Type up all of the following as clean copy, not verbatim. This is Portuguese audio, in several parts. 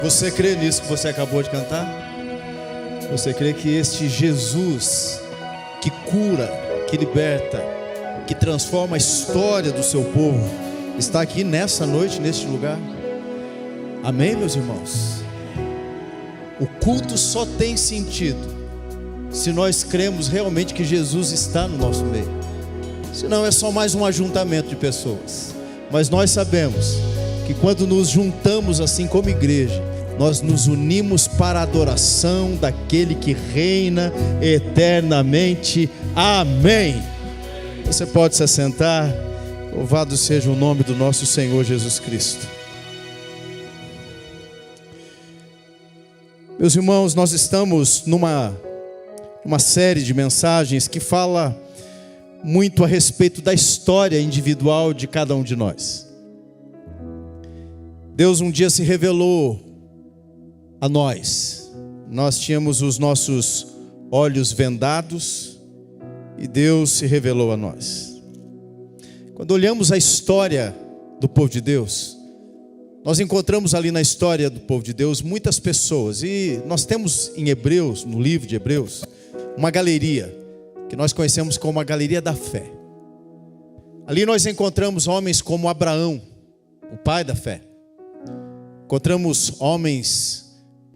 Você crê nisso que você acabou de cantar? Você crê que este Jesus que cura, que liberta, que transforma a história do seu povo está aqui nessa noite, neste lugar? Amém, meus irmãos? O culto só tem sentido se nós cremos realmente que Jesus está no nosso meio. Senão é só mais um ajuntamento de pessoas. Mas nós sabemos que quando nos juntamos assim como igreja, nós nos unimos para a adoração daquele que reina eternamente. Amém. Você pode se assentar. Louvado seja o nome do nosso Senhor Jesus Cristo. Meus irmãos, nós estamos numa série de mensagens que fala muito a respeito da história individual de cada um de nós. Deus um dia se revelou a nós. Nós tínhamos os nossos olhos vendados e Deus se revelou a nós. Quando olhamos a história do povo de Deus, nós encontramos ali na história do povo de Deus muitas pessoas. E nós temos em Hebreus, no livro de Hebreus, uma galeria que nós conhecemos como a galeria da fé. Ali nós encontramos homens como Abraão, o pai da fé. Encontramos homens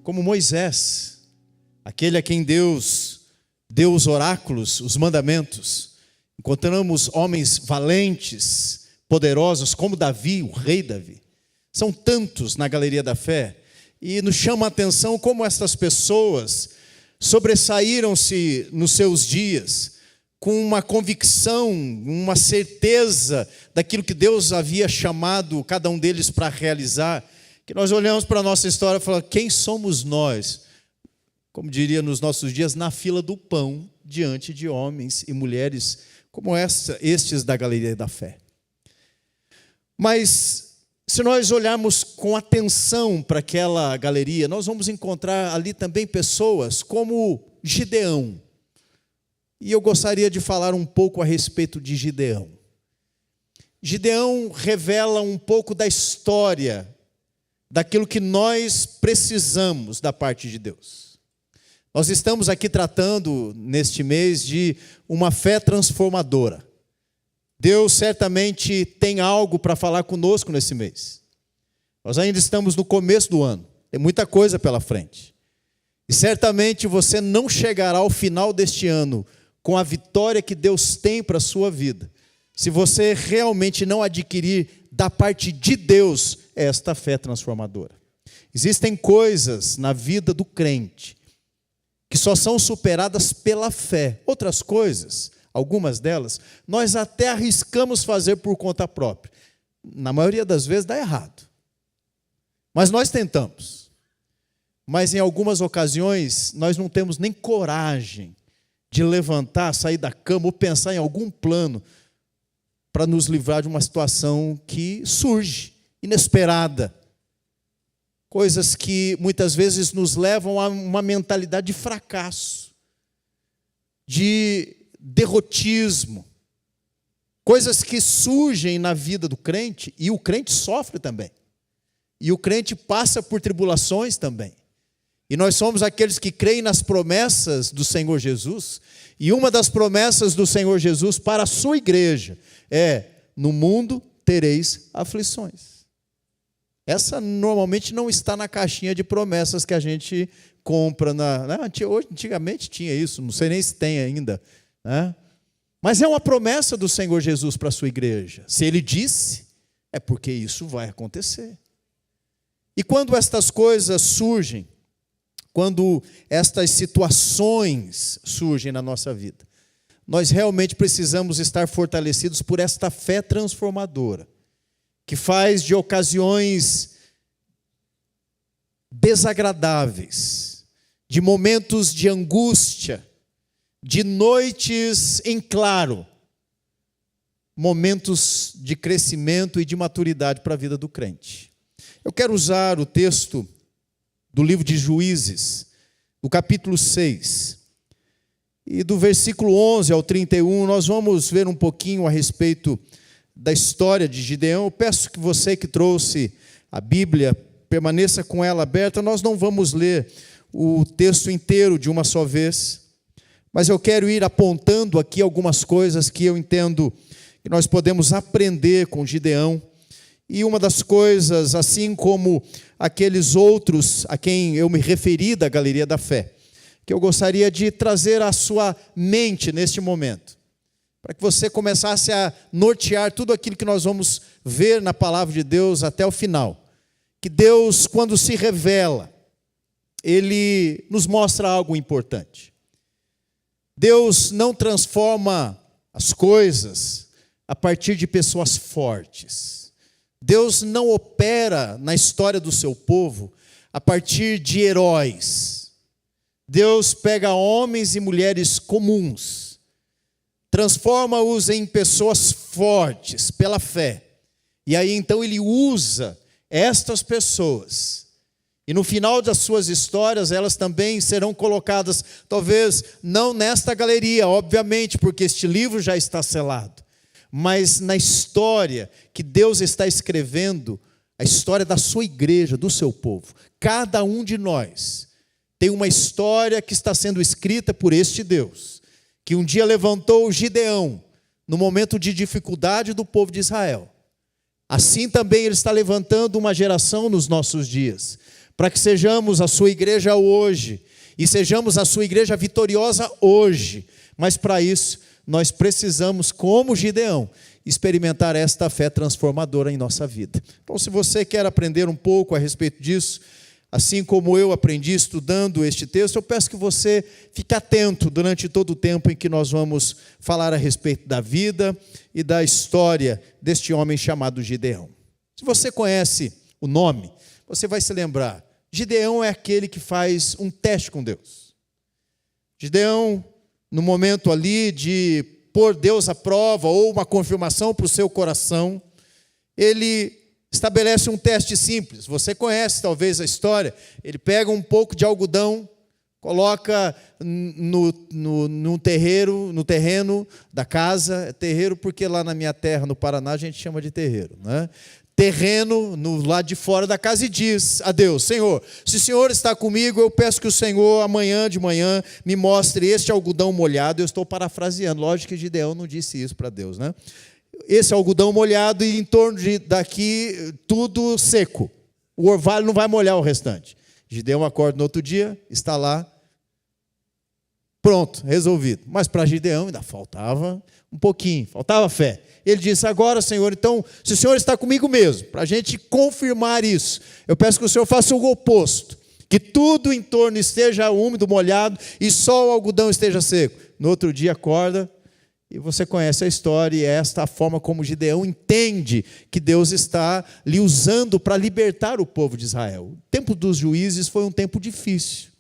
como Moisés, aquele a quem Deus deu os oráculos, os mandamentos. Encontramos homens valentes, poderosos, como Davi, o rei Davi. São tantos na galeria da fé, e nos chama a atenção como estas pessoas sobressaíram-se nos seus dias, com uma convicção, uma certeza daquilo que Deus havia chamado cada um deles para realizar, que nós olhamos para a nossa história e falamos, quem somos nós? Como diria nos nossos dias, na fila do pão, diante de homens e mulheres como estes da galeria da fé. Mas se nós olharmos com atenção para aquela galeria, nós vamos encontrar ali também pessoas como Gideão. E eu gostaria de falar um pouco a respeito de Gideão. Gideão revela um pouco da história, daquilo que nós precisamos da parte de Deus. Nós estamos aqui tratando, neste mês, de uma fé transformadora. Deus certamente tem algo para falar conosco nesse mês. Nós ainda estamos no começo do ano, tem muita coisa pela frente. E certamente você não chegará ao final deste ano com a vitória que Deus tem para a sua vida, se você realmente não adquirir da parte de Deus esta fé transformadora. Existem coisas na vida do crente que só são superadas pela fé. Outras coisas, algumas delas, nós até arriscamos fazer por conta própria. Na maioria das vezes dá errado. Mas nós tentamos. Mas em algumas ocasiões nós não temos nem coragem de levantar, sair da cama ou pensar em algum plano para nos livrar de uma situação que surge, inesperada. Coisas que muitas vezes nos levam a uma mentalidade de fracasso, de derrotismo. Coisas que surgem na vida do crente, e o crente sofre também. E o crente passa por tribulações também. E nós somos aqueles que creem nas promessas do Senhor Jesus. E uma das promessas do Senhor Jesus para a sua igreja é: no mundo tereis aflições. Essa normalmente não está na caixinha de promessas que a gente compra. Antigamente tinha isso, não sei nem se tem ainda, né? Mas é uma promessa do Senhor Jesus para a sua igreja. Se Ele disse, é porque isso vai acontecer. E quando estas coisas surgem, quando estas situações surgem na nossa vida, nós realmente precisamos estar fortalecidos por esta fé transformadora, que faz de ocasiões desagradáveis, de momentos de angústia, de noites em claro, momentos de crescimento e de maturidade para a vida do crente. Eu quero usar o texto do livro de Juízes, do capítulo 6, e do versículo 11 ao 31, nós vamos ver um pouquinho a respeito da história de Gideão. Eu peço que você que trouxe a Bíblia, permaneça com ela aberta. Nós não vamos ler o texto inteiro de uma só vez, mas eu quero ir apontando aqui algumas coisas que eu entendo que nós podemos aprender com Gideão. E uma das coisas, assim como aqueles outros a quem eu me referi da Galeria da Fé, que eu gostaria de trazer à sua mente neste momento, para que você começasse a nortear tudo aquilo que nós vamos ver na palavra de Deus até o final. Que Deus, quando se revela, Ele nos mostra algo importante. Deus não transforma as coisas a partir de pessoas fortes. Deus não opera na história do seu povo a partir de heróis. Deus pega homens e mulheres comuns, transforma-os em pessoas fortes pela fé. E aí então Ele usa estas pessoas. E no final das suas histórias, elas também serão colocadas, talvez não nesta galeria, obviamente, porque este livro já está selado, mas na história que Deus está escrevendo, a história da sua igreja, do seu povo. Cada um de nós tem uma história que está sendo escrita por este Deus, que um dia levantou Gideão, no momento de dificuldade do povo de Israel. Assim também Ele está levantando uma geração nos nossos dias, para que sejamos a sua igreja hoje, e sejamos a sua igreja vitoriosa hoje. Mas para isso, nós precisamos, como Gideão, experimentar esta fé transformadora em nossa vida. Então, se você quer aprender um pouco a respeito disso, assim como eu aprendi estudando este texto, eu peço que você fique atento durante todo o tempo em que nós vamos falar a respeito da vida e da história deste homem chamado Gideão. Se você conhece o nome, você vai se lembrar, Gideão é aquele que faz um teste com Deus. Gideão, no momento ali de pôr Deus à prova, ou uma confirmação para o seu coração, ele estabelece um teste simples. Você conhece talvez a história. Ele pega um pouco de algodão, coloca no terreno da casa. É terreiro porque lá na minha terra, no Paraná, a gente chama de terreiro, né? Terreno no lado de fora da casa, e diz a Deus: Senhor, se o Senhor está comigo, eu peço que o Senhor amanhã de manhã me mostre este algodão molhado. Eu estou parafraseando, lógico que Gideão não disse isso para Deus, né? Esse algodão molhado e em torno daqui tudo seco. O orvalho não vai molhar o restante. Gideão acorda no outro dia, está lá, pronto, resolvido. Mas para Gideão ainda faltava um pouquinho, faltava fé. Ele disse: agora, Senhor, então, se o Senhor está comigo mesmo, para a gente confirmar isso, eu peço que o Senhor faça o oposto, que tudo em torno esteja úmido, molhado, e só o algodão esteja seco. No outro dia acorda, e você conhece a história, e é esta a forma como Gideão entende que Deus está lhe usando para libertar o povo de Israel. O tempo dos juízes foi um tempo difícil.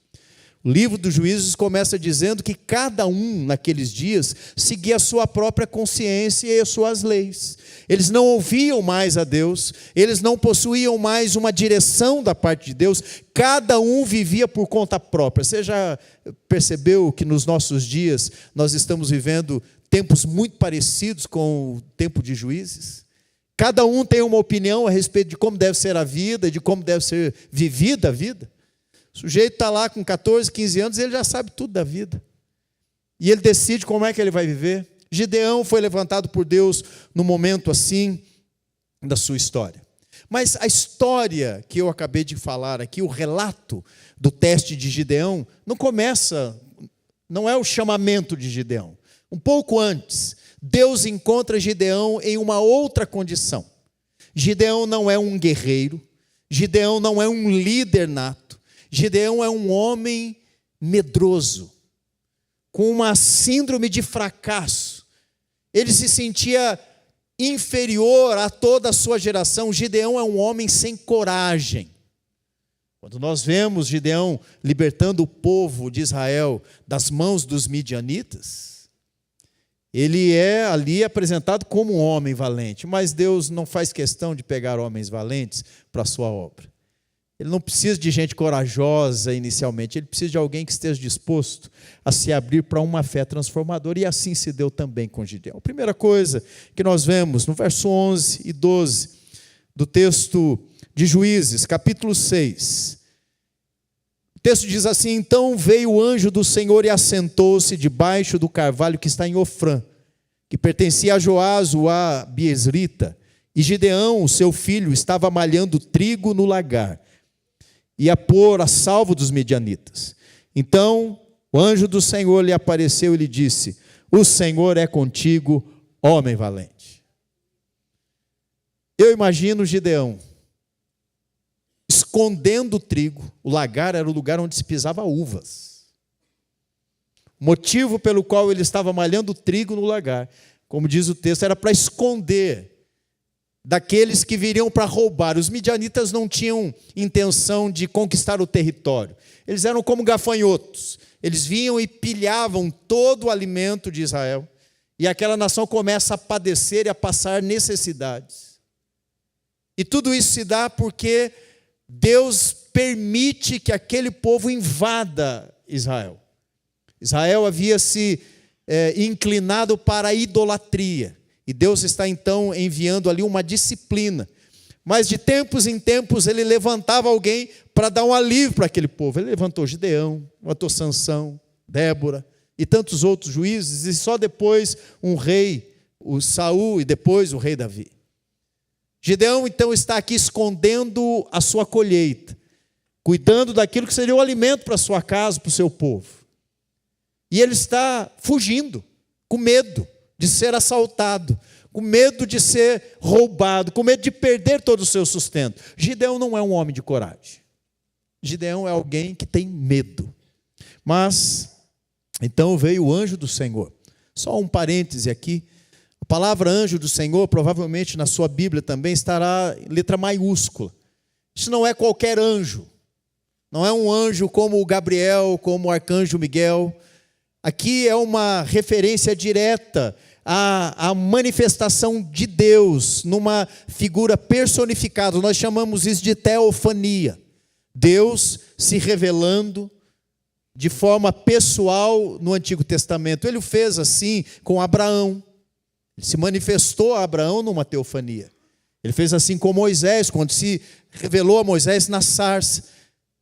O livro dos Juízes começa dizendo que cada um, naqueles dias, seguia a sua própria consciência e as suas leis. Eles não ouviam mais a Deus, eles não possuíam mais uma direção da parte de Deus, cada um vivia por conta própria. Você já percebeu que nos nossos dias nós estamos vivendo tempos muito parecidos com o tempo de Juízes? Cada um tem uma opinião a respeito de como deve ser a vida, de como deve ser vivida a vida. O sujeito está lá com 14, 15 anos, ele já sabe tudo da vida. E ele decide como é que ele vai viver. Gideão foi levantado por Deus no momento assim da sua história. Mas a história que eu acabei de falar aqui, o relato do teste de Gideão, não é o chamamento de Gideão. Um pouco antes, Deus encontra Gideão em uma outra condição. Gideão não é um guerreiro, Gideão não é um líder nato. Gideão é um homem medroso, com uma síndrome de fracasso. Ele se sentia inferior a toda a sua geração. Gideão é um homem sem coragem. Quando nós vemos Gideão libertando o povo de Israel das mãos dos midianitas, ele é ali apresentado como um homem valente, mas Deus não faz questão de pegar homens valentes para a sua obra. Ele não precisa de gente corajosa inicialmente, ele precisa de alguém que esteja disposto a se abrir para uma fé transformadora, e assim se deu também com Gideão. A primeira coisa que nós vemos no verso 11 e 12 do texto de Juízes, capítulo 6. O texto diz assim: então veio o anjo do Senhor e assentou-se debaixo do carvalho que está em Ofrã, que pertencia a Joás, o abiezrita. E Gideão, seu filho, estava malhando trigo no lagar, e a pôr a salvo dos medianitas. Então o anjo do Senhor lhe apareceu e lhe disse: o Senhor é contigo, homem valente. Eu imagino Gideão escondendo o trigo. O lagar era o lugar onde se pisava uvas. O motivo pelo qual ele estava malhando trigo no lagar, como diz o texto, era para esconder daqueles que viriam para roubar. Os midianitas não tinham intenção de conquistar o território. Eles eram como gafanhotos. Eles vinham e pilhavam todo o alimento de Israel. E aquela nação começa a padecer e a passar necessidades. E tudo isso se dá porque Deus permite que aquele povo invada Israel. Israel havia se inclinado para a idolatria. E Deus está então enviando ali uma disciplina. Mas de tempos em tempos ele levantava alguém para dar um alívio para aquele povo. Ele levantou Gideão, levantou Sansão, Débora e tantos outros juízes. E só depois um rei, o Saul, e depois o rei Davi. Gideão então está aqui escondendo a sua colheita, cuidando daquilo que seria o alimento para a sua casa, para o seu povo. E ele está fugindo, com medo de ser assaltado, com medo de ser roubado, com medo de perder todo o seu sustento. Gideão não é um homem de coragem. Gideão é alguém que tem medo. Mas, então veio o anjo do Senhor. Só um parêntese aqui. A palavra anjo do Senhor, provavelmente na sua Bíblia também estará em letra maiúscula. Isso não é qualquer anjo. Não é um anjo como o Gabriel, como o arcanjo Miguel. Aqui é uma referência direta à manifestação de Deus, numa figura personificada. Nós chamamos isso de teofania. Deus se revelando de forma pessoal no Antigo Testamento. Ele o fez assim com Abraão. Ele se manifestou a Abraão numa teofania. Ele fez assim com Moisés, quando se revelou a Moisés na sarça.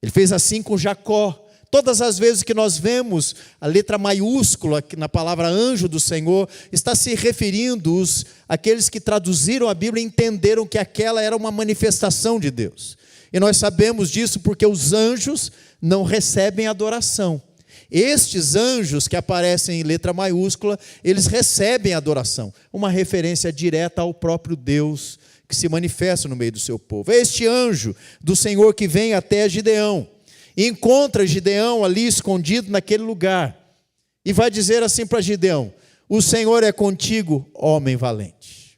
Ele fez assim com Jacó. Todas as vezes que nós vemos a letra maiúscula na palavra anjo do Senhor, está se referindo àqueles que traduziram a Bíblia e entenderam que aquela era uma manifestação de Deus. E nós sabemos disso porque os anjos não recebem adoração. Estes anjos que aparecem em letra maiúscula, eles recebem adoração. Uma referência direta ao próprio Deus que se manifesta no meio do seu povo. É este anjo do Senhor que vem até Gideão. E encontra Gideão ali escondido naquele lugar. E vai dizer assim para Gideão: o Senhor é contigo, homem valente.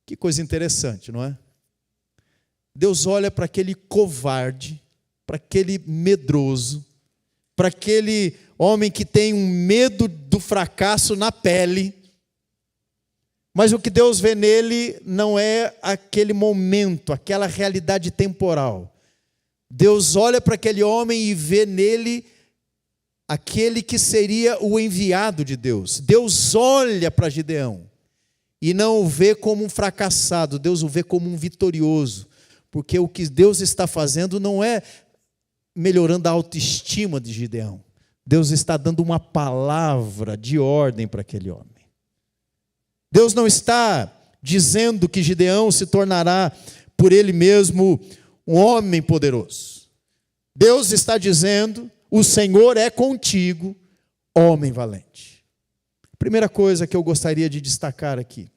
Que coisa interessante, não é? Deus olha para aquele covarde, para aquele medroso, para aquele homem que tem um medo do fracasso na pele. Mas o que Deus vê nele não é aquele momento, aquela realidade temporal. Deus olha para aquele homem e vê nele aquele que seria o enviado de Deus. Deus olha para Gideão e não o vê como um fracassado, Deus o vê como um vitorioso, porque o que Deus está fazendo não é melhorando a autoestima de Gideão. Deus está dando uma palavra de ordem para aquele homem. Deus não está dizendo que Gideão se tornará por ele mesmo um homem poderoso. Deus está dizendo: o Senhor é contigo, homem valente. A primeira coisa que eu gostaria de destacar aqui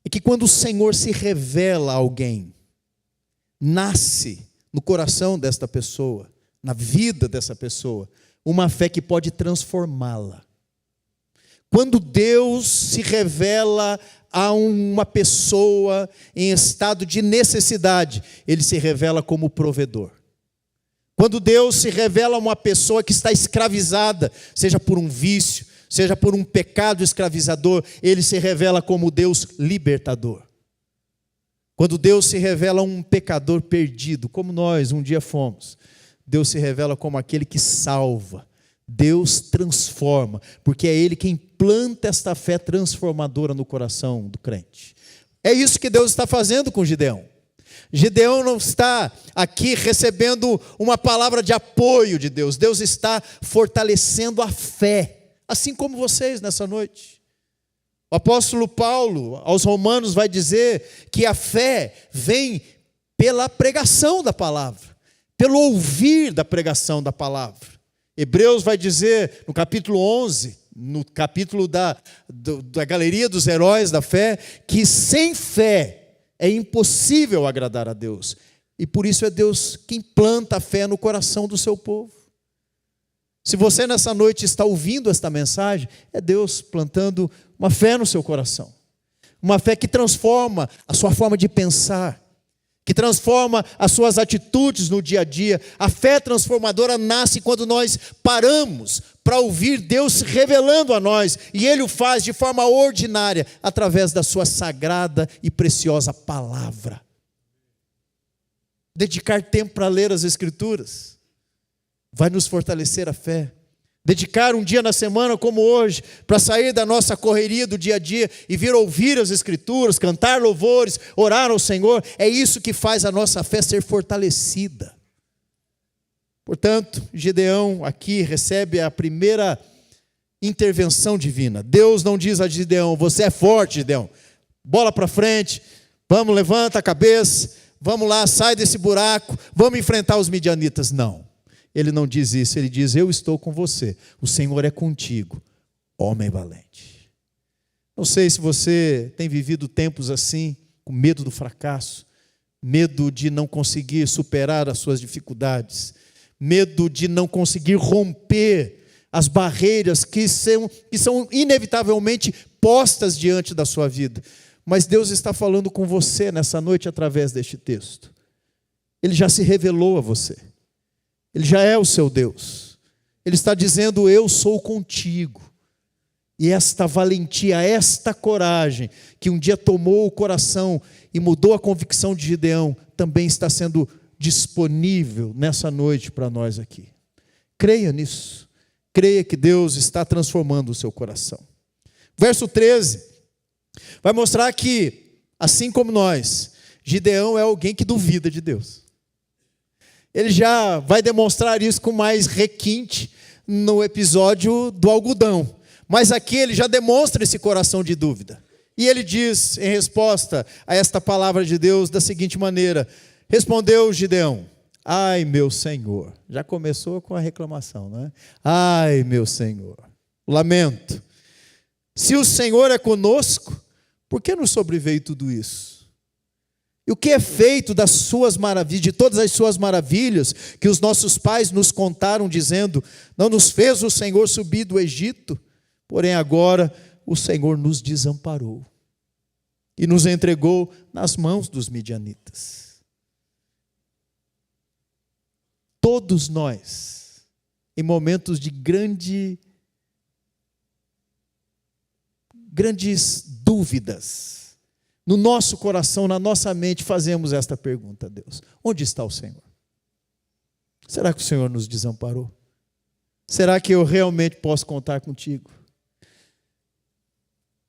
é que quando o Senhor se revela a alguém, nasce no coração desta pessoa, na vida dessa pessoa, uma fé que pode transformá-la. Quando Deus se revela a uma pessoa em estado de necessidade, Ele se revela como provedor. Quando Deus se revela a uma pessoa que está escravizada, seja por um vício, seja por um pecado escravizador, Ele se revela como Deus libertador. Quando Deus se revela a um pecador perdido, como nós um dia fomos, Deus se revela como aquele que salva. Deus transforma, porque é Ele quem planta esta fé transformadora no coração do crente. É isso que Deus está fazendo com Gideão. Gideão não está aqui recebendo uma palavra de apoio de Deus. Deus está fortalecendo a fé, assim como vocês nessa noite. O apóstolo Paulo, aos Romanos, vai dizer que a fé vem pela pregação da palavra, pelo ouvir da pregação da palavra. Hebreus vai dizer, no capítulo 11, no capítulo da galeria dos heróis da fé, que sem fé é impossível agradar a Deus. E por isso é Deus quem planta a fé no coração do seu povo. Se você nessa noite está ouvindo esta mensagem, é Deus plantando uma fé no seu coração. Uma fé que transforma a sua forma de pensar, que transforma as suas atitudes no dia a dia. A fé transformadora nasce quando nós paramos para ouvir Deus se revelando a nós, e Ele o faz de forma ordinária, através da sua sagrada e preciosa palavra. Dedicar tempo para ler as Escrituras vai nos fortalecer a fé. Dedicar um dia na semana como hoje, para sair da nossa correria do dia a dia e vir ouvir as Escrituras, cantar louvores, orar ao Senhor, é isso que faz a nossa fé ser fortalecida. Portanto, Gideão aqui recebe a primeira intervenção divina. Deus não diz a Gideão: você é forte, Gideão, bola para frente, vamos, levanta a cabeça, vamos lá, sai desse buraco, vamos enfrentar os midianitas. Não. Ele não diz isso, ele diz: eu estou com você, o Senhor é contigo, homem valente. Não sei se você tem vivido tempos assim, com medo do fracasso, medo de não conseguir superar as suas dificuldades, medo de não conseguir romper as barreiras que são inevitavelmente postas diante da sua vida. Mas Deus está falando com você nessa noite através deste texto. Ele já se revelou a você. Ele já é o seu Deus. Ele está dizendo: eu sou contigo. E esta valentia, esta coragem, que um dia tomou o coração e mudou a convicção de Gideão, também está sendo disponível nessa noite para nós aqui. Creia nisso. Creia que Deus está transformando o seu coração. Verso 13 vai mostrar que, assim como nós, Gideão é alguém que duvida de Deus. Ele já vai demonstrar isso com mais requinte no episódio do algodão. Mas aqui ele já demonstra esse coração de dúvida. E ele diz, em resposta a esta palavra de Deus, da seguinte maneira: respondeu Gideão: ai, meu Senhor. Já começou com a reclamação, não é? Ai, meu Senhor, lamento. Se o Senhor é conosco, por que nos sobreveio tudo isso? E o que é feito das suas maravilhas, de todas as suas maravilhas, que os nossos pais nos contaram, dizendo: não nos fez o Senhor subir do Egito, porém agora o Senhor nos desamparou e nos entregou nas mãos dos midianitas. Todos nós, em momentos de grandes dúvidas, no nosso coração, na nossa mente, fazemos esta pergunta a Deus: onde está o Senhor? Será que o Senhor nos desamparou? Será que eu realmente posso contar contigo?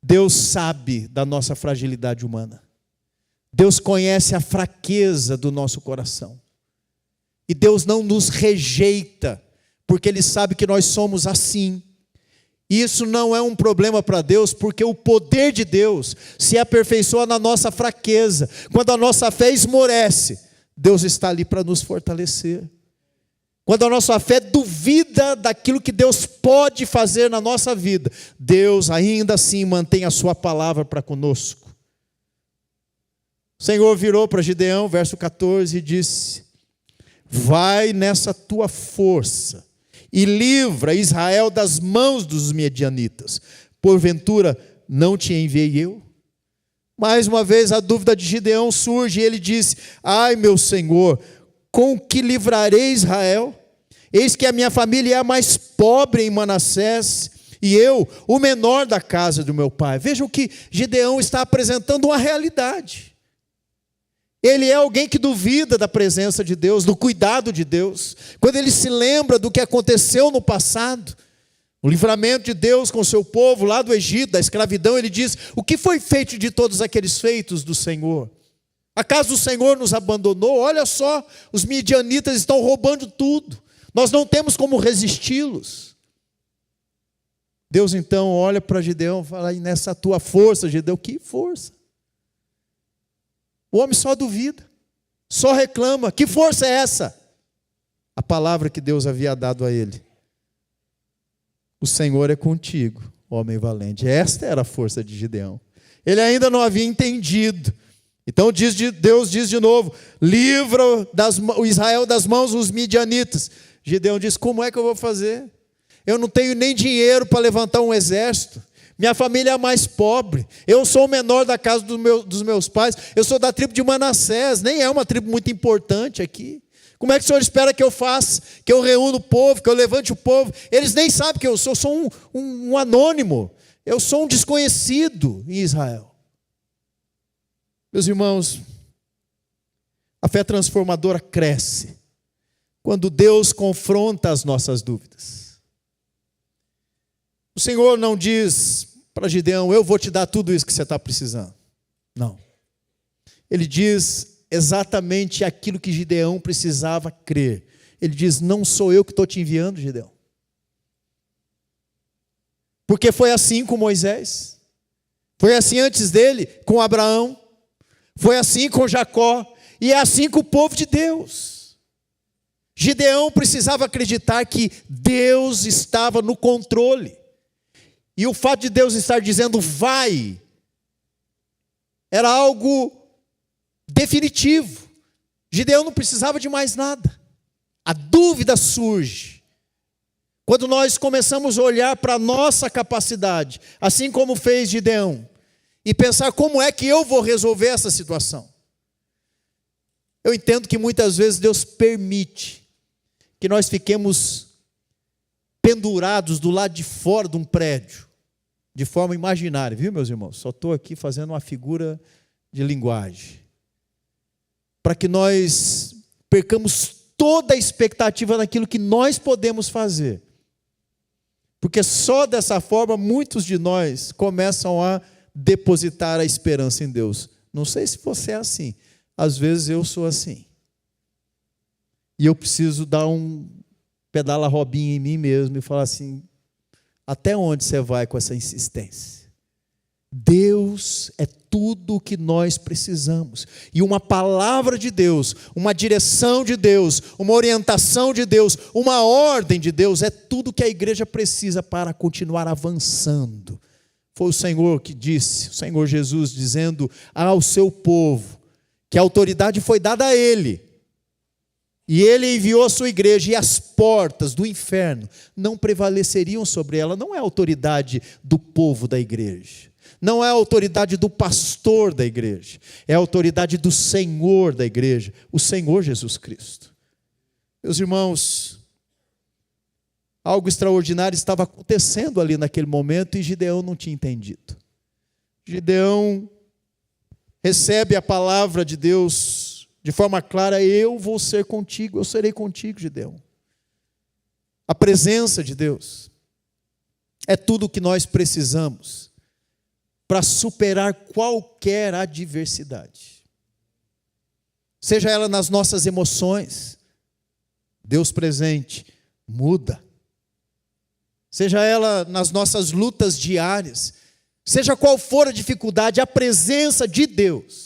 Deus sabe da nossa fragilidade humana. Deus conhece a fraqueza do nosso coração. E Deus não nos rejeita, porque Ele sabe que nós somos assim. E isso não é um problema para Deus, porque o poder de Deus se aperfeiçoa na nossa fraqueza. Quando a nossa fé esmorece, Deus está ali para nos fortalecer. Quando a nossa fé duvida daquilo que Deus pode fazer na nossa vida, Deus ainda assim mantém a sua palavra para conosco. O Senhor virou para Gideão, verso 14, e disse: vai nessa tua força e livra Israel das mãos dos midianitas. Porventura não te enviei eu? Mais uma vez a dúvida de Gideão surge, e ele diz: ai, meu Senhor, com que livrarei Israel? Eis que a minha família é a mais pobre em Manassés, e eu, o menor da casa do meu pai. Vejam que Gideão está apresentando uma realidade. Ele é alguém que duvida da presença de Deus, do cuidado de Deus. Quando ele se lembra do que aconteceu no passado, O livramento de Deus com o seu povo lá do Egito, da escravidão, ele diz: o que foi feito de todos aqueles feitos do Senhor? Acaso o Senhor nos abandonou? Olha só, os midianitas estão roubando tudo. Nós não temos como resisti-los. Deus então olha para Gideão e fala: e nessa tua força, Gideão, que força? O homem só duvida, só reclama. Que força é essa? A palavra que Deus havia dado a ele: o Senhor é contigo, homem valente. Esta era a força de Gideão. Ele ainda não havia entendido. Então Deus diz de novo: livra o Israel das mãos dos midianitas. Gideão diz: como é que eu vou fazer? Eu não tenho nem dinheiro para levantar um exército. Minha família é a mais pobre. Eu sou o menor da casa dos meus pais. Eu sou da tribo de Manassés. Nem é uma tribo muito importante aqui. Como é que o Senhor espera que eu faça? Que eu reúna o povo, que eu levante o povo? Eles nem sabem que eu sou um anônimo. Eu sou um desconhecido em Israel. Meus irmãos, a fé transformadora cresce quando Deus confronta as nossas dúvidas. O Senhor não diz para Gideão: eu vou te dar tudo isso que você está precisando. Não. Ele diz exatamente aquilo que Gideão precisava crer. Ele diz: não sou eu que estou te enviando, Gideão. Porque foi assim com Moisés. Foi assim antes dele com Abraão. Foi assim com Jacó. E é assim com o povo de Deus. Gideão precisava acreditar que Deus estava no controle. E o fato de Deus estar dizendo vai, era algo definitivo. Gideão não precisava de mais nada. A dúvida surge quando nós começamos a olhar para a nossa capacidade, assim como fez Gideão, e pensar: como é que eu vou resolver essa situação? Eu entendo que muitas vezes Deus permite que nós fiquemos pendurados do lado de fora de um prédio, de forma imaginária, viu, meus irmãos? Só estou aqui fazendo uma figura de linguagem, para que nós percamos toda a expectativa naquilo que nós podemos fazer, porque só dessa forma muitos de nós começam a depositar a esperança em Deus. Não sei se você é assim, às vezes eu sou assim, e eu preciso dar um pedala robinho em mim mesmo e falar assim: até onde você vai com essa insistência? Deus é tudo o que nós precisamos. E uma palavra de Deus, uma direção de Deus, uma orientação de Deus, uma ordem de Deus, é tudo que a igreja precisa para continuar avançando. Foi o Senhor que disse, o Senhor Jesus dizendo ao seu povo, que a autoridade foi dada a Ele. E Ele enviou a sua igreja, e as portas do inferno não prevaleceriam sobre ela. Não é a autoridade do povo da igreja, não é a autoridade do pastor da igreja, é a autoridade do Senhor da igreja, o Senhor Jesus Cristo. Meus irmãos, algo extraordinário estava acontecendo ali naquele momento, e Gideão não tinha entendido. Gideão recebe a palavra de Deus de forma clara: eu vou ser contigo, eu serei contigo, Gideão. A presença de Deus é tudo o que nós precisamos para superar qualquer adversidade. Seja ela nas nossas emoções, Deus presente muda. Seja ela nas nossas lutas diárias, seja qual for a dificuldade, a presença de Deus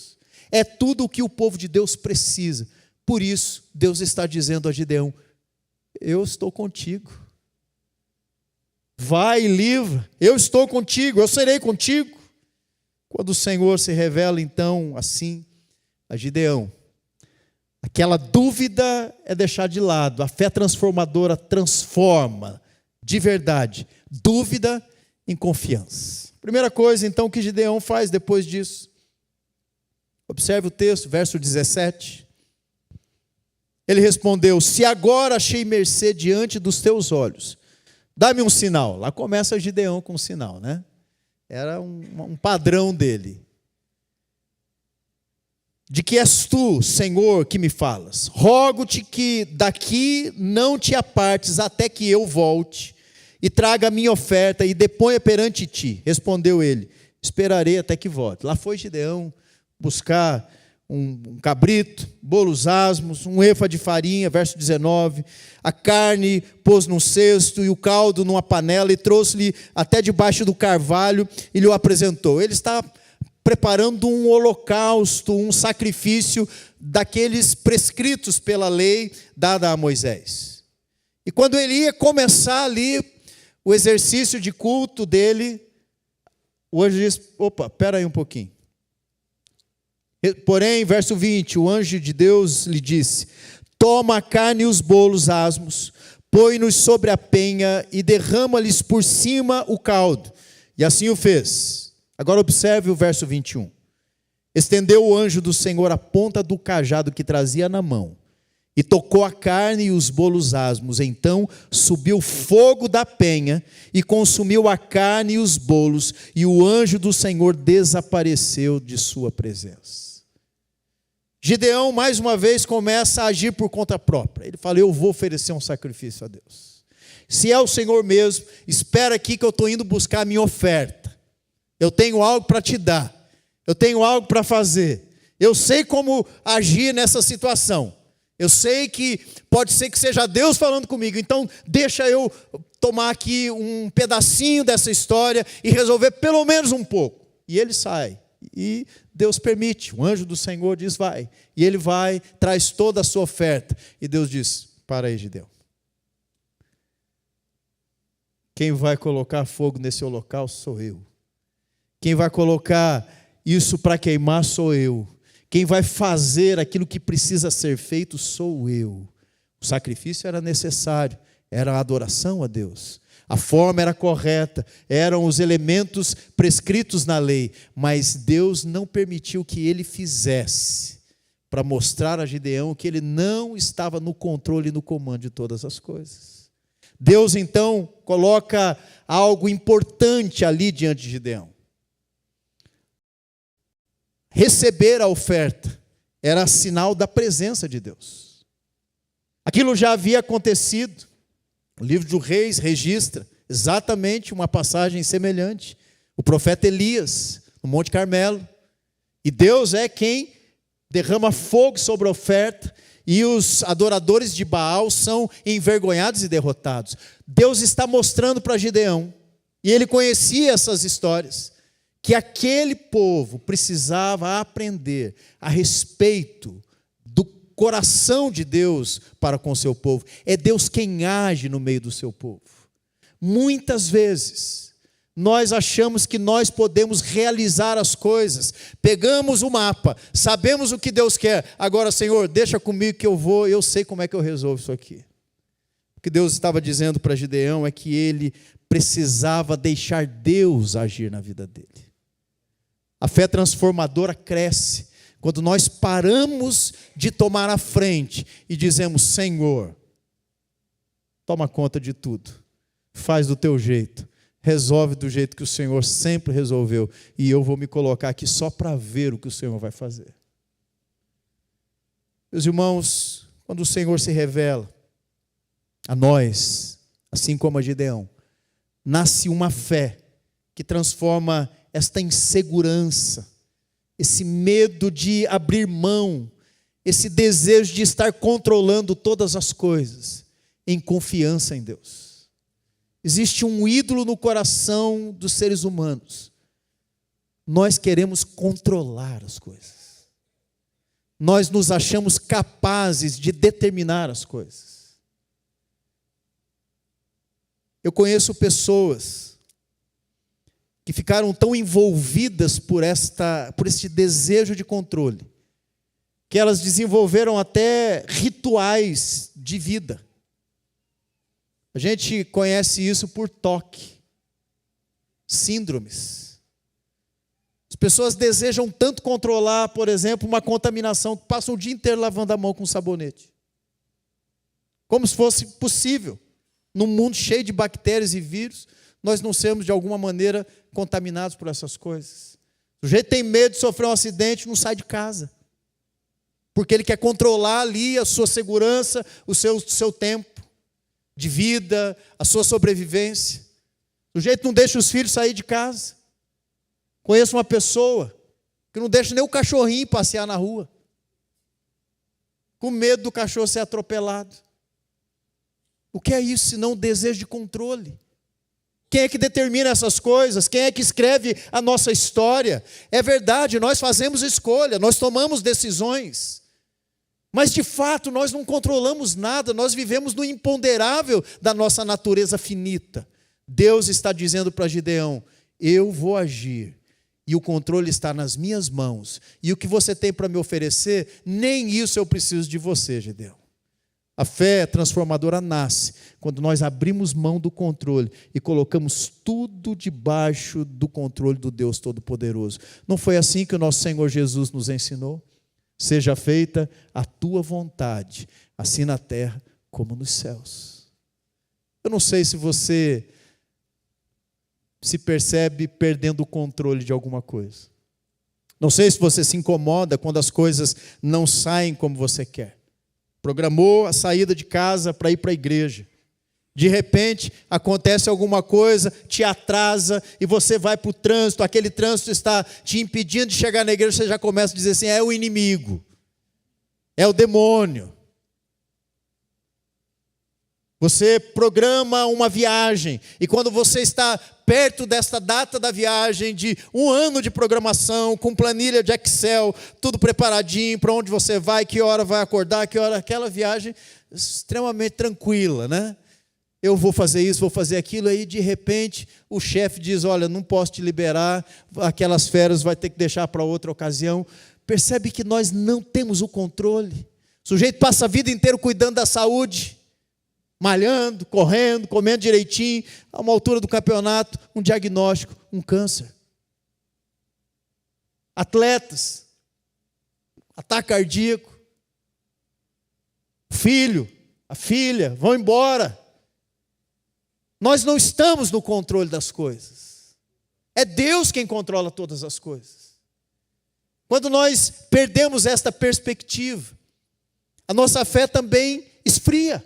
é tudo o que o povo de Deus precisa. Por isso, Deus está dizendo a Gideão: eu estou contigo. Vai e livra, eu estou contigo, eu serei contigo. Quando o Senhor se revela então assim a Gideão, aquela dúvida é deixar de lado. A fé transformadora transforma de verdade dúvida em confiança. Primeira coisa então que Gideão faz depois disso, observe o texto, verso 17. Ele respondeu: se agora achei mercê diante dos teus olhos, dá-me um sinal. Lá começa Gideão com um sinal, né? Era um padrão dele. De que és tu, Senhor, que me falas? Rogo-te que daqui não te apartes até que eu volte e traga a minha oferta e deponha perante ti. Respondeu ele: esperarei até que volte. Lá foi Gideão buscar um cabrito, bolos asmos, um efa de farinha, verso 19, a carne pôs num cesto e o caldo numa panela e trouxe-lhe até debaixo do carvalho e lhe o apresentou. Ele está preparando um holocausto, um sacrifício daqueles prescritos pela lei dada a Moisés. E quando ele ia começar ali o exercício de culto dele, o anjo diz: opa, espera aí um pouquinho. Porém, verso 20, o anjo de Deus lhe disse: toma a carne e os bolos asmos, põe-nos sobre a penha e derrama-lhes por cima o caldo. E assim o fez. Agora observe o verso 21. Estendeu o anjo do Senhor a ponta do cajado que trazia na mão, e tocou a carne e os bolos asmos. Então subiu fogo da penha e consumiu a carne e os bolos, e o anjo do Senhor desapareceu de sua presença. Gideão, mais uma vez, começa a agir por conta própria. Ele fala: eu vou oferecer um sacrifício a Deus. Se é o Senhor mesmo, espera aqui que eu estou indo buscar a minha oferta. Eu tenho algo para te dar. Eu tenho algo para fazer. Eu sei como agir nessa situação. Eu sei que pode ser que seja Deus falando comigo. Então, deixa eu tomar aqui um pedacinho dessa história e resolver pelo menos um pouco. E ele sai. E Deus permite. O anjo do Senhor diz: vai. E ele vai, traz toda a sua oferta. E Deus diz: para aí, Gideão. Quem vai colocar fogo nesse holocausto sou eu. Quem vai colocar isso para queimar sou eu. Quem vai fazer aquilo que precisa ser feito sou eu. O sacrifício era necessário, era a adoração a Deus. A forma era correta, eram os elementos prescritos na lei, mas Deus não permitiu que ele fizesse, para mostrar a Gideão que ele não estava no controle e no comando de todas as coisas. Deus então coloca algo importante ali diante de Gideão. Receber a oferta era sinal da presença de Deus. Aquilo já havia acontecido. O livro dos Reis registra exatamente uma passagem semelhante. O profeta Elias, no Monte Carmelo. E Deus é quem derrama fogo sobre a oferta, e os adoradores de Baal são envergonhados e derrotados. Deus está mostrando para Gideão, e ele conhecia essas histórias, que aquele povo precisava aprender a respeito do coração de Deus para com o seu povo. É Deus quem age no meio do seu povo. Muitas vezes, nós achamos que nós podemos realizar as coisas. Pegamos o mapa, sabemos o que Deus quer. Agora, Senhor, deixa comigo que eu sei como é que eu resolvo isso aqui. O que Deus estava dizendo para Gideão é que ele precisava deixar Deus agir na vida dele. A fé transformadora cresce quando nós paramos de tomar a frente e dizemos: Senhor, toma conta de tudo, faz do teu jeito, resolve do jeito que o Senhor sempre resolveu, e eu vou me colocar aqui só para ver o que o Senhor vai fazer. Meus irmãos, quando o Senhor se revela a nós, assim como a Gideão, nasce uma fé que transforma esta insegurança, esse medo de abrir mão, esse desejo de estar controlando todas as coisas, em confiança em Deus. Existe um ídolo no coração dos seres humanos. Nós queremos controlar as coisas. Nós nos achamos capazes de determinar as coisas. Eu conheço pessoas que ficaram tão envolvidas por este desejo de controle, que elas desenvolveram até rituais de vida. A gente conhece isso por toque, síndromes. As pessoas desejam tanto controlar, por exemplo, uma contaminação, que passam o dia inteiro lavando a mão com sabonete. Como se fosse possível, num mundo cheio de bactérias e vírus, nós não sermos de alguma maneira contaminados por essas coisas. O sujeito tem medo de sofrer um acidente, não sai de casa, porque ele quer controlar ali a sua segurança, o seu tempo. de vida, a sua sobrevivência. O sujeito não deixa os filhos sair de casa. Conheço uma pessoa que não deixa nem o cachorrinho passear na rua, com medo do cachorro ser atropelado. O que é isso senão o desejo de controle? Quem é que determina essas coisas? Quem é que escreve a nossa história? É verdade, nós fazemos escolha, nós tomamos decisões. Mas de fato nós não controlamos nada, nós vivemos no imponderável da nossa natureza finita. Deus está dizendo para Gideão: eu vou agir, e o controle está nas minhas mãos, e o que você tem para me oferecer, nem isso eu preciso de você, Gideão. A fé transformadora nasce quando nós abrimos mão do controle e colocamos tudo debaixo do controle do Deus Todo-Poderoso. Não foi assim que o nosso Senhor Jesus nos ensinou? Seja feita a tua vontade, assim na terra como nos céus. Eu não sei se você se percebe perdendo o controle de alguma coisa. Não sei se você se incomoda quando as coisas não saem como você quer. Programou a saída de casa para ir para a igreja. De repente, acontece alguma coisa, te atrasa e você vai para o trânsito, aquele trânsito está te impedindo de chegar na igreja, você já começa a dizer assim: é o inimigo, é o demônio. Você programa uma viagem, e quando você está perto desta data da viagem, de um ano de programação, com planilha de Excel, tudo preparadinho, para onde você vai, que hora vai acordar, que hora, aquela viagem extremamente tranquila, né? Eu vou fazer isso, vou fazer aquilo, aí de repente o chefe diz: olha, não posso te liberar, aquelas férias vai ter que deixar para outra ocasião. Percebe que nós não temos o controle. O sujeito passa a vida inteira cuidando da saúde, malhando, correndo, comendo direitinho, a uma altura do campeonato, um diagnóstico, um câncer. Atletas, ataque cardíaco, filho, a filha, vão embora. Nós não estamos no controle das coisas. É Deus quem controla todas as coisas. Quando nós perdemos esta perspectiva, a nossa fé também esfria.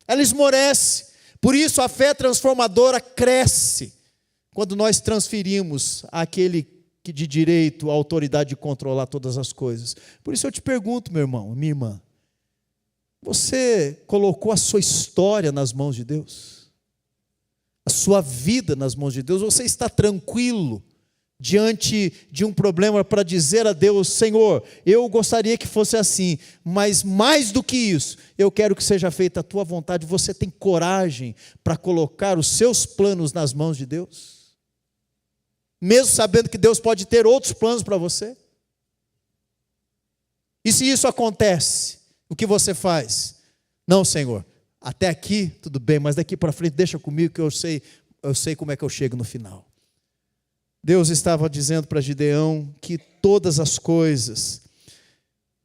Ela esmorece. Por isso a fé transformadora cresce quando nós transferimos àquele que de direito a autoridade de controlar todas as coisas. Por isso eu te pergunto, meu irmão, minha irmã, você colocou a sua história nas mãos de Deus? A sua vida nas mãos de Deus? Você está tranquilo diante de um problema para dizer a Deus: Senhor, eu gostaria que fosse assim, mas mais do que isso, eu quero que seja feita a tua vontade? Você tem coragem para colocar os seus planos nas mãos de Deus? Mesmo sabendo que Deus pode ter outros planos para você? E se isso acontece, o que você faz? Não, Senhor, até aqui tudo bem, mas daqui para frente deixa comigo que eu sei como é que eu chego no final. Deus estava dizendo para Gideão que todas as coisas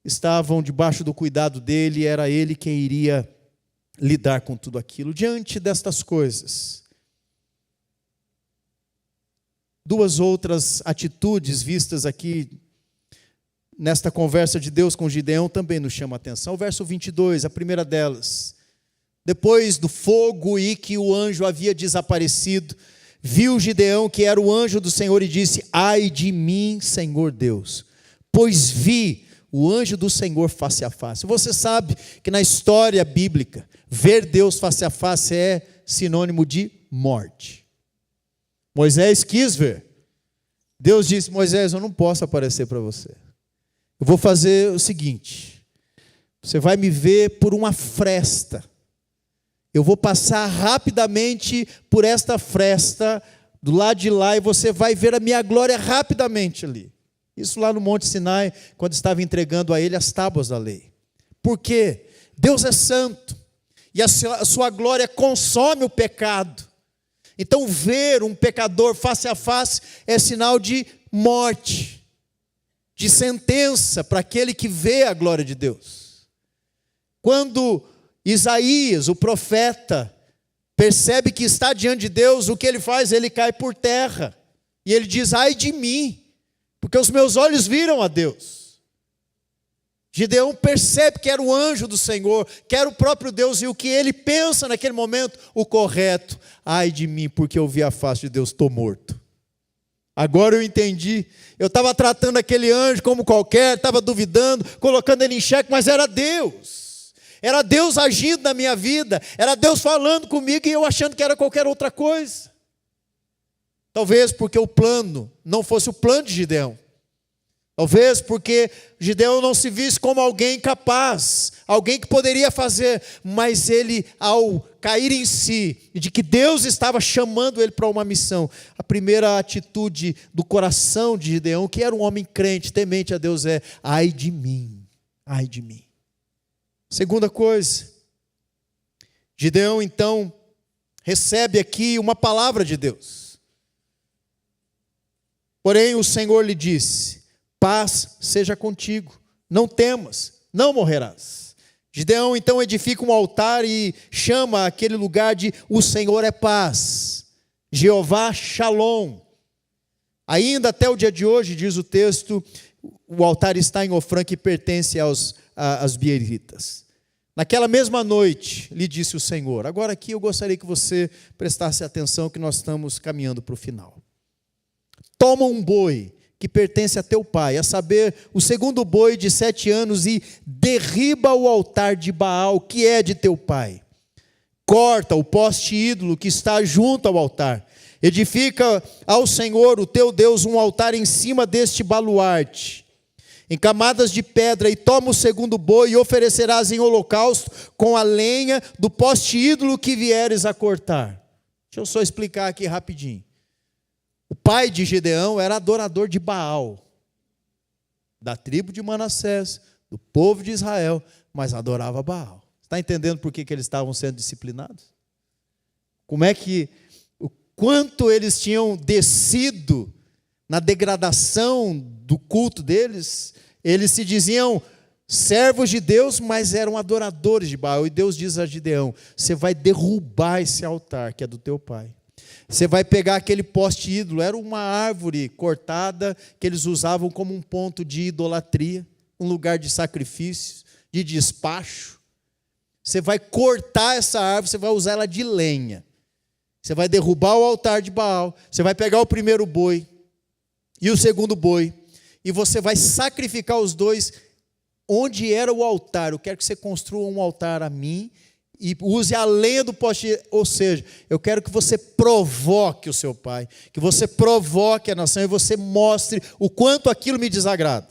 estavam debaixo do cuidado dele, era ele quem iria lidar com tudo aquilo. Diante destas coisas, duas outras atitudes vistas aqui nesta conversa de Deus com Gideão também nos chamam a atenção. O verso 22, a primeira delas: depois do fogo e que o anjo havia desaparecido, viu Gideão que era o anjo do Senhor e disse: ai de mim, Senhor Deus, pois vi o anjo do Senhor face a face. Você sabe que na história bíblica, ver Deus face a face é sinônimo de morte. Moisés quis ver. Deus disse: Moisés, eu não posso aparecer para você. Eu vou fazer o seguinte: você vai me ver por uma fresta. Eu vou passar rapidamente por esta fresta, do lado de lá, e você vai ver a minha glória rapidamente ali. Isso lá no Monte Sinai, quando estava entregando a ele as tábuas da lei. Por quê? Deus é santo, e a sua glória consome o pecado. Então ver um pecador face a face é sinal de morte, de sentença para aquele que vê a glória de Deus. Quando Isaías, o profeta, percebe que está diante de Deus, o que ele faz? Ele cai por terra. E ele diz: ai de mim, porque os meus olhos viram a Deus. Gideão percebe que era o anjo do Senhor, que era o próprio Deus, e o que ele pensa naquele momento, o correto: ai de mim, porque eu vi a face de Deus, estou morto. Agora eu entendi, eu estava tratando aquele anjo como qualquer, estava duvidando, colocando ele em xeque, mas era Deus agindo na minha vida, era Deus falando comigo e eu achando que era qualquer outra coisa. Talvez porque o plano não fosse o plano de Gideão. Talvez porque Gideão não se visse como alguém capaz, alguém que poderia fazer, mas ele, ao cair em si, de que Deus estava chamando ele para uma missão, a primeira atitude do coração de Gideão, que era um homem crente, temente a Deus, é: ai de mim, ai de mim. Segunda coisa, Gideão então recebe aqui uma palavra de Deus. Porém o Senhor lhe disse: paz seja contigo, não temas, não morrerás. Gideão então edifica um altar e chama aquele lugar de o Senhor é paz, Jeová Shalom. Ainda até o dia de hoje, diz o texto, o altar está em Ofrã, que pertence aos bieritas. Naquela mesma noite, lhe disse o Senhor. Agora aqui eu gostaria que você prestasse atenção, que nós estamos caminhando para o final. Toma um boi que pertence a teu pai, a saber, o segundo boi de 7 anos, e derriba o altar de Baal, que é de teu pai. Corta o poste ídolo que está junto ao altar. Edifica ao Senhor, o teu Deus, um altar em cima deste baluarte, em camadas de pedra, e toma o segundo boi e oferecerás em holocausto com a lenha do poste ídolo que vieres a cortar. Deixa eu só explicar aqui rapidinho. O pai de Gideão era adorador de Baal, da tribo de Manassés, do povo de Israel, mas adorava Baal. Está entendendo por que eles estavam sendo disciplinados? Como é que, o quanto eles tinham descido na degradação do culto deles? Eles se diziam servos de Deus, mas eram adoradores de Baal. E Deus diz a Gideão: você vai derrubar esse altar que é do teu pai. Você vai pegar aquele poste ídolo, era uma árvore cortada que eles usavam como um ponto de idolatria, um lugar de sacrifício, de despacho. Você vai cortar essa árvore, você vai usar ela de lenha. Você vai derrubar o altar de Baal, você vai pegar o primeiro boi e o segundo boi, e você vai sacrificar os dois onde era o altar. Eu quero que você construa um altar a mim e use a lenha do poste, ou seja, eu quero que você provoque o seu pai, que você provoque a nação e você mostre o quanto aquilo me desagrada.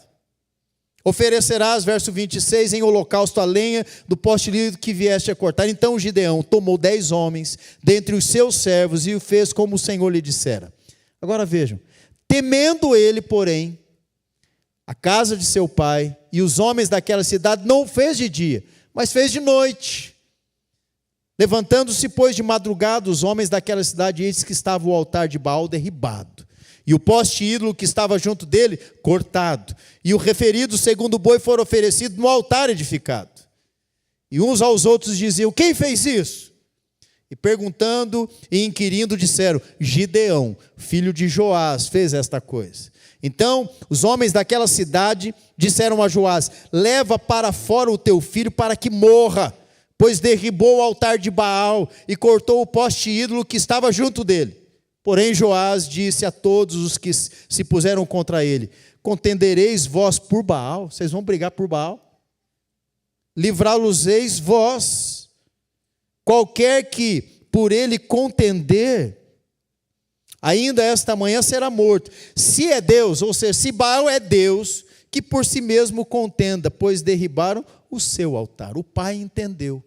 Oferecerás, verso 26, em holocausto a lenha do poste ídolo que vieste a cortar. Então Gideão tomou 10 homens dentre os seus servos e o fez como o Senhor lhe dissera. Agora vejam, temendo ele, porém, a casa de seu pai e os homens daquela cidade, não fez de dia, mas fez de noite. Levantando-se, pois, de madrugada, os homens daquela cidade, eis que estava o altar de Baal derribado, e o poste ídolo que estava junto dele, cortado, e o referido segundo boi for oferecido no altar edificado. E uns aos outros diziam: quem fez isso? E perguntando e inquirindo, disseram: Gideão, filho de Joás, fez esta coisa. Então os homens daquela cidade disseram a Joás: leva para fora o teu filho para que morra, pois derribou o altar de Baal e cortou o poste ídolo que estava junto dele. Porém Joás disse a todos os que se puseram contra ele: contendereis vós por Baal? Vocês vão brigar por Baal? Livrá-los-eis vós? Qualquer que por ele contender, ainda esta manhã será morto. Se é Deus, ou seja, se Baal é Deus, que por si mesmo contenda, pois derribaram o seu altar. O pai entendeu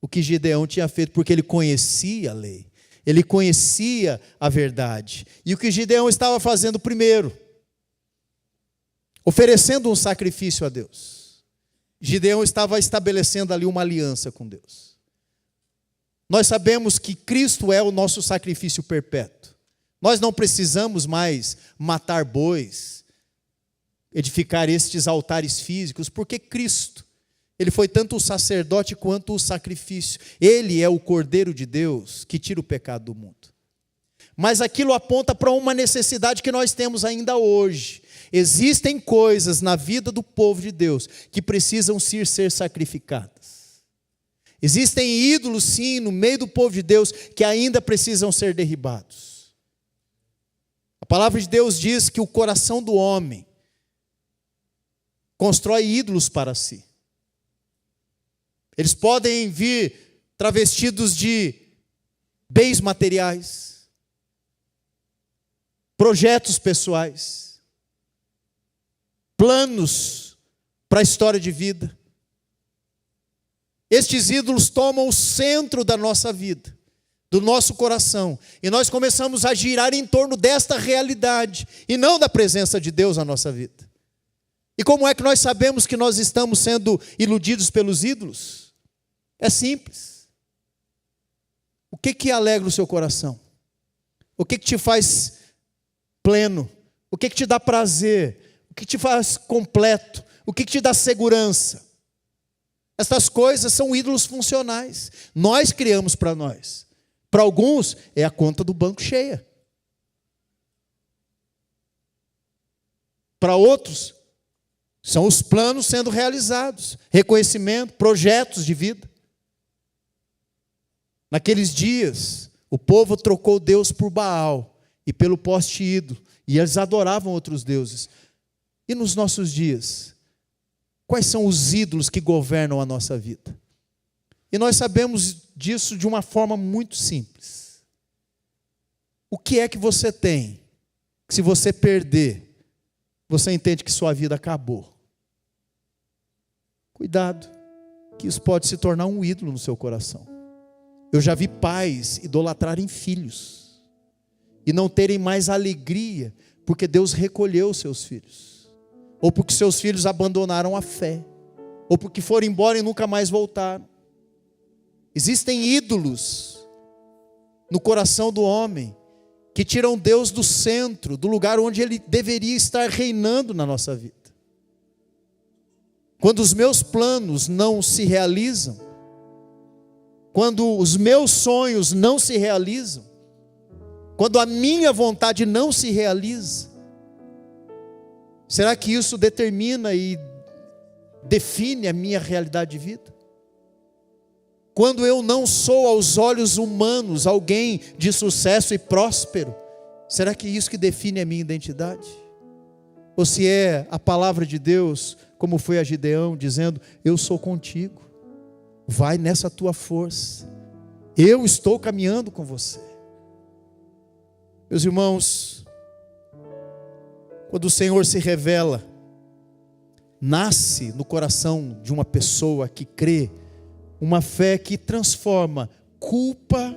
o que Gideão tinha feito, porque ele conhecia a lei, ele conhecia a verdade. E o que Gideão estava fazendo primeiro? Oferecendo um sacrifício a Deus. Gideão estava estabelecendo ali uma aliança com Deus. Nós sabemos que Cristo é o nosso sacrifício perpétuo. Nós não precisamos mais matar bois, edificar estes altares físicos, porque Cristo, Ele foi tanto o sacerdote quanto o sacrifício. Ele é o Cordeiro de Deus que tira o pecado do mundo. Mas aquilo aponta para uma necessidade que nós temos ainda hoje. Existem coisas na vida do povo de Deus que precisam ser sacrificadas. Existem ídolos, sim, no meio do povo de Deus que ainda precisam ser derribados. A palavra de Deus diz que o coração do homem constrói ídolos para si. Eles podem vir travestidos de bens materiais, projetos pessoais, planos para a história de vida. Estes ídolos tomam o centro da nossa vida, do nosso coração, e nós começamos a girar em torno desta realidade, e não da presença de Deus na nossa vida. E como é que nós sabemos que nós estamos sendo iludidos pelos ídolos? É simples. O que alegra o seu coração? O que te faz pleno? O que te dá prazer? O que te faz completo? O que te dá segurança? Estas coisas são ídolos funcionais. Nós criamos para nós. Para alguns é a conta do banco cheia. Para outros são os planos sendo realizados, reconhecimento, projetos de vida. Naqueles dias, o povo trocou Deus por Baal e pelo poste ídolo, e eles adoravam outros deuses. E nos nossos dias, quais são os ídolos que governam a nossa vida? E nós sabemos disso de uma forma muito simples. O que é que você tem, que se você perder, você entende que sua vida acabou? Cuidado, que isso pode se tornar um ídolo no seu coração. Eu já vi pais idolatrarem filhos e não terem mais alegria porque Deus recolheu os seus filhos, ou porque seus filhos abandonaram a fé, ou porque foram embora e nunca mais voltaram. Existem ídolos no coração do homem que tiram Deus do centro, do lugar onde Ele deveria estar reinando na nossa vida. Quando os meus planos não se realizam, quando os meus sonhos não se realizam, quando a minha vontade não se realiza, será que isso determina e define a minha realidade de vida? Quando eu não sou aos olhos humanos alguém de sucesso e próspero, será que isso que define a minha identidade? Ou se é a palavra de Deus, como foi a Gideão, dizendo: eu sou contigo, vai nessa tua força, eu estou caminhando com você. Meus irmãos, quando o Senhor se revela, nasce no coração de uma pessoa que crê, uma fé que transforma culpa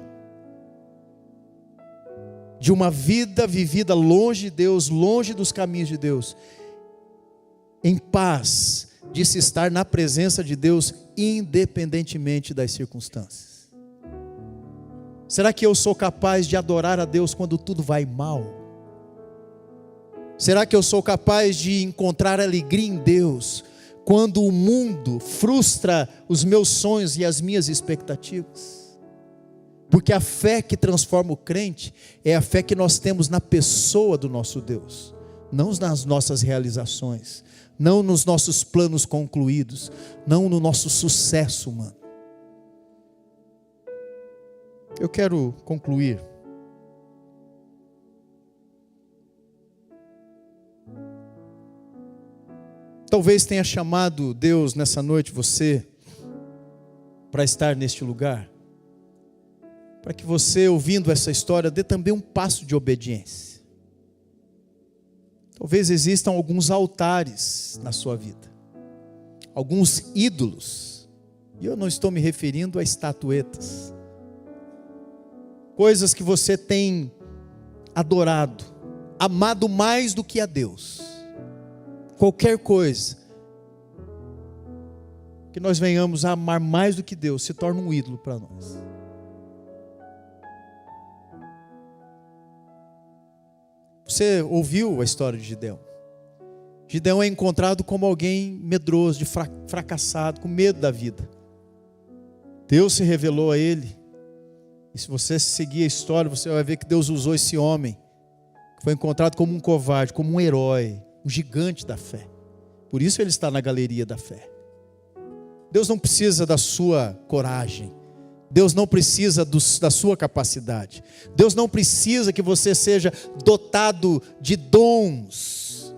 de uma vida vivida longe de Deus, longe dos caminhos de Deus, em paz de se estar na presença de Deus, independentemente das circunstâncias. Será que eu sou capaz de adorar a Deus quando tudo vai mal? Será que eu sou capaz de encontrar alegria em Deus quando o mundo frustra os meus sonhos e as minhas expectativas? Porque a fé que transforma o crente é a fé que nós temos na pessoa do nosso Deus, não nas nossas realizações, não nos nossos planos concluídos, não no nosso sucesso humano. Eu quero concluir talvez tenha chamado Deus nessa noite você para estar neste lugar, para que você, ouvindo essa história, dê também um passo de obediência. Talvez existam alguns altares na sua vida, alguns ídolos, e eu não estou me referindo a estatuetas, coisas que você tem adorado, amado mais do que a Deus. Qualquer coisa que nós venhamos a amar mais do que Deus se torna um ídolo para nós. Você ouviu a história de Gideão? Gideão é encontrado como alguém medroso, fracassado, com medo da vida. Deus se revelou a ele. E se você seguir a história, você vai ver que Deus usou esse homem, que foi encontrado como um covarde, como um herói, um gigante da fé. Por isso ele está na galeria da fé. Deus não precisa da sua coragem. Deus não precisa da sua capacidade. Deus não precisa que você seja dotado de dons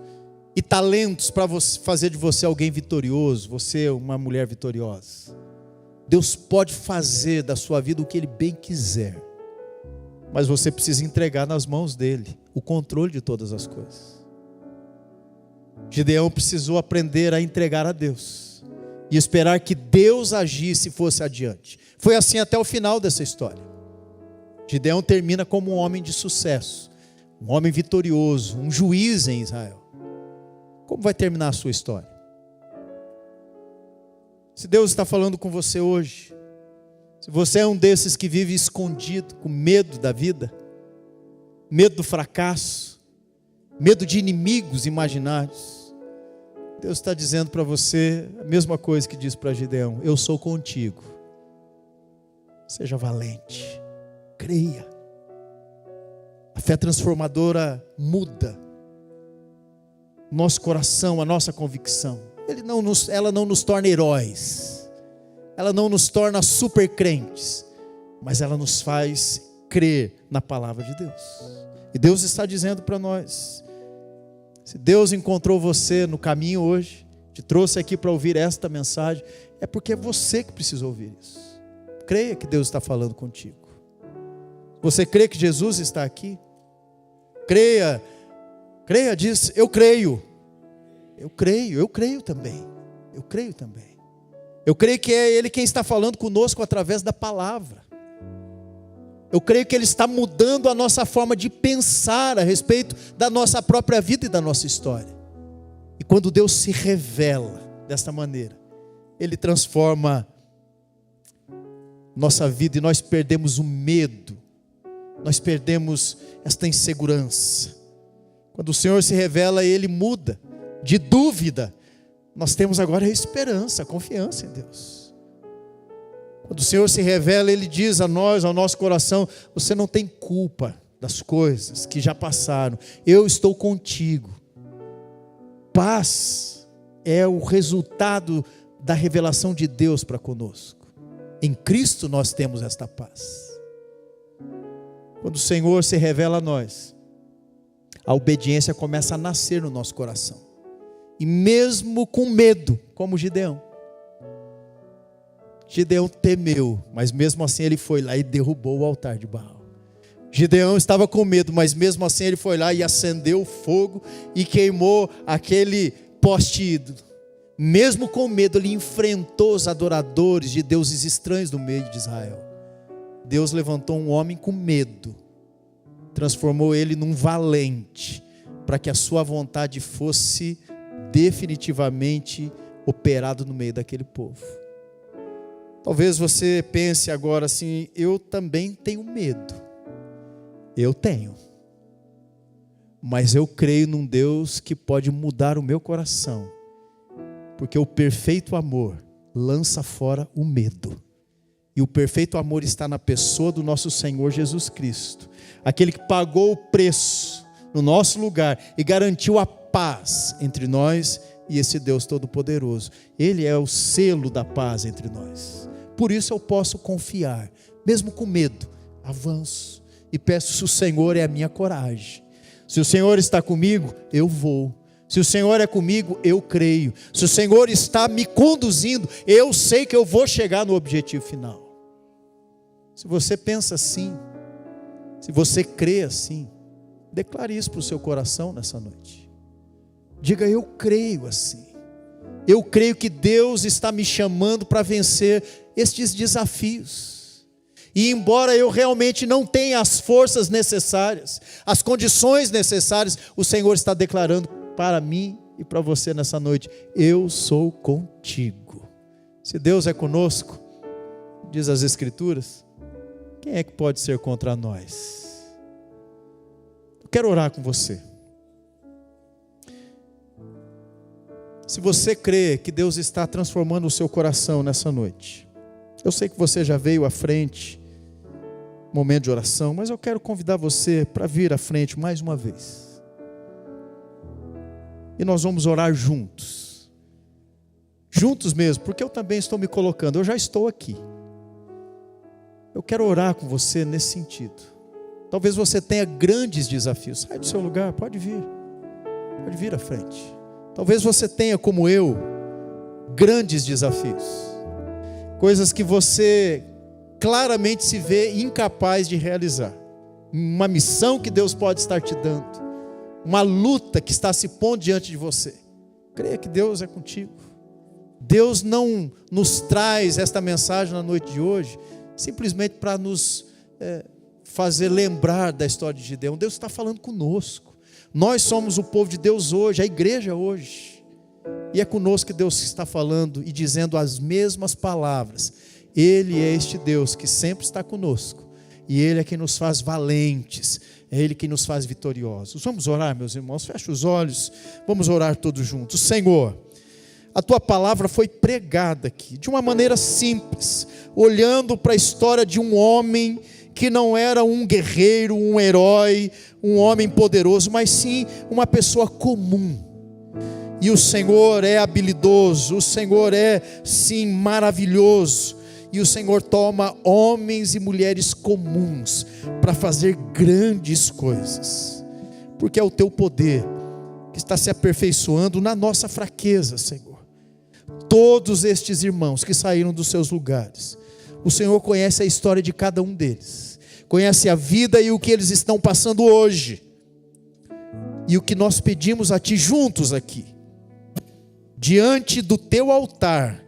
e talentos para fazer de você alguém vitorioso, você uma mulher vitoriosa. Deus pode fazer da sua vida o que Ele bem quiser, mas você precisa entregar nas mãos dEle o controle de todas as coisas. Gideão precisou aprender a entregar a Deus e esperar que Deus agisse e fosse adiante. Foi assim até o final dessa história. Gideão termina como um homem de sucesso, um homem vitorioso, um juiz em Israel. Como vai terminar a sua história? Se Deus está falando com você hoje, se você é um desses que vive escondido, com medo da vida, medo do fracasso, medo de inimigos imaginários, Deus está dizendo para você a mesma coisa que disse para Gideão: eu sou contigo. Seja valente, creia. A fé transformadora muda nosso coração, a nossa convicção. Ela não nos torna heróis, ela não nos torna super crentes, mas ela nos faz crer na palavra de Deus. E Deus está dizendo para nós: se Deus encontrou você no caminho hoje, te trouxe aqui para ouvir esta mensagem, é porque é você que precisa ouvir isso. Creia que Deus está falando contigo. Você crê que Jesus está aqui? Creia, diz: eu creio. Eu creio também. Eu creio também. Eu creio que é Ele quem está falando conosco através da palavra. Eu creio que Ele está mudando a nossa forma de pensar a respeito da nossa própria vida e da nossa história. E quando Deus se revela desta maneira, Ele transforma nossa vida e nós perdemos o medo, nós perdemos esta insegurança. Quando o Senhor se revela, Ele muda de dúvida. Nós temos agora a esperança, a confiança em Deus. Quando o Senhor se revela, Ele diz a nós, ao nosso coração: você não tem culpa das coisas que já passaram, eu estou contigo. Paz é o resultado da revelação de Deus para conosco. Em Cristo nós temos esta paz. Quando o Senhor se revela a nós, a obediência começa a nascer no nosso coração. E mesmo com medo, como Gideão temeu, mas mesmo assim ele foi lá e derrubou o altar de Baal. Gideão estava com medo, mas mesmo assim ele foi lá e acendeu o fogo e queimou aquele poste ídolo. Mesmo com medo, ele enfrentou os adoradores de deuses estranhos no meio de Israel. Deus levantou um homem com medo, transformou ele num valente, para que a sua vontade fosse definitivamente operado no meio daquele povo. Talvez você pense agora assim: eu também tenho medo. Eu tenho. Mas eu creio num Deus que pode mudar o meu coração. Porque o perfeito amor lança fora o medo. E o perfeito amor está na pessoa do nosso Senhor Jesus Cristo. Aquele que pagou o preço no nosso lugar e garantiu a paz entre nós e esse Deus Todo-Poderoso. Ele é o selo da paz entre nós. Por isso eu posso confiar, mesmo com medo, avanço e peço: se o Senhor é a minha coragem, se o Senhor está comigo, eu vou. Se o Senhor é comigo, eu creio. Se o Senhor está me conduzindo, eu sei que eu vou chegar no objetivo final. Se você pensa assim, se você crê assim, declare isso para o seu coração nessa noite. Diga: eu creio assim. Eu creio que Deus está me chamando para vencer estes desafios. E embora eu realmente não tenha as forças necessárias, as condições necessárias, o Senhor está declarando para mim e para você nessa noite: eu sou contigo. Se Deus é conosco, diz as Escrituras, quem é que pode ser contra nós? Eu quero orar com você. Se você crê que Deus está transformando o seu coração nessa noite, eu sei que você já veio à frente, momento de oração, mas eu quero convidar você para vir à frente mais uma vez. e nós vamos orar juntos. Juntos mesmo, porque eu também estou me colocando, eu já estou aqui. Eu quero orar com você nesse sentido. Talvez você tenha grandes desafios. Sai do seu lugar, pode vir à frente. Talvez você tenha, como eu, grandes desafios. Coisas que você claramente se vê incapaz de realizar. Uma missão que Deus pode estar te dando. Uma luta que está se pondo diante de você. Creia que Deus é contigo. Deus não nos traz esta mensagem na noite de hoje simplesmente para nos fazer lembrar da história de Gideão. Deus está falando conosco. Nós somos o povo de Deus hoje, a igreja hoje. E é conosco que Deus está falando e dizendo as mesmas palavras. Ele é este Deus que sempre está conosco. E Ele é quem nos faz valentes. É Ele que nos faz vitoriosos. Vamos orar, meus irmãos. Feche os olhos. Vamos orar todos juntos. Senhor, a Tua palavra foi pregada aqui de uma maneira simples, olhando para a história de um homem que não era um guerreiro, um herói, um homem poderoso, mas sim uma pessoa comum. E o Senhor é habilidoso, o Senhor é sim maravilhoso, e o Senhor toma homens e mulheres comuns para fazer grandes coisas, porque é o Teu poder que está se aperfeiçoando na nossa fraqueza, Senhor. Todos estes irmãos que saíram dos seus lugares, o Senhor conhece a história de cada um deles, conhece a vida e o que eles estão passando hoje, e o que nós pedimos a Ti juntos aqui, diante do Teu altar,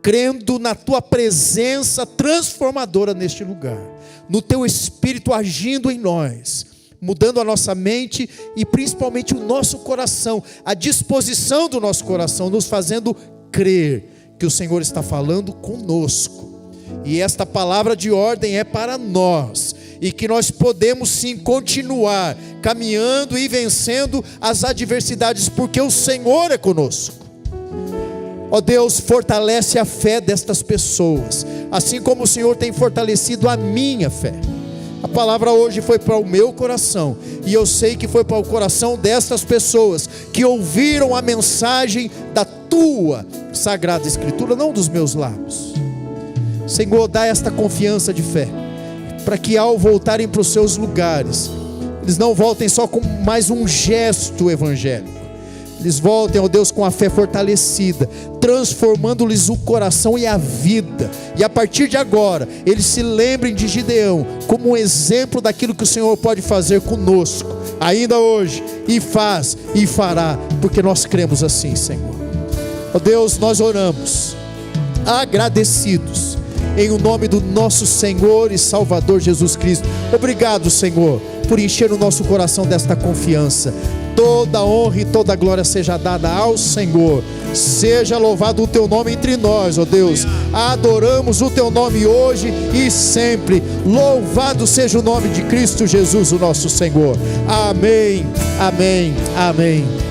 crendo na Tua presença transformadora neste lugar, no Teu Espírito agindo em nós, mudando a nossa mente e principalmente o nosso coração, a disposição do nosso coração, nos fazendo crer que o Senhor está falando conosco, e esta palavra de ordem é para nós, e que nós podemos sim continuar caminhando e vencendo as adversidades, porque o Senhor é conosco. Ó Deus, fortalece a fé destas pessoas, assim como o Senhor tem fortalecido a minha fé. A palavra hoje foi para o meu coração, e eu sei que foi para o coração destas pessoas que ouviram a mensagem da Tua Sagrada Escritura, não dos meus lábios. Senhor, dá esta confiança de fé, para que ao voltarem para os seus lugares, eles não voltem só com mais um gesto evangélico, eles voltem, ó Deus, com a fé fortalecida, transformando-lhes o coração e a vida, e a partir de agora, eles se lembrem de Gideão, como um exemplo daquilo que o Senhor pode fazer conosco, ainda hoje, e faz, e fará, porque nós cremos assim, Senhor. Ó Deus, nós oramos, agradecidos, em o nome do nosso Senhor e Salvador Jesus Cristo. Obrigado, Senhor, por encher o nosso coração desta confiança. Toda honra e toda glória seja dada ao Senhor. Seja louvado o Teu nome entre nós, ó Deus. Adoramos o Teu nome hoje e sempre. Louvado seja o nome de Cristo Jesus, o nosso Senhor. Amém, amém, amém.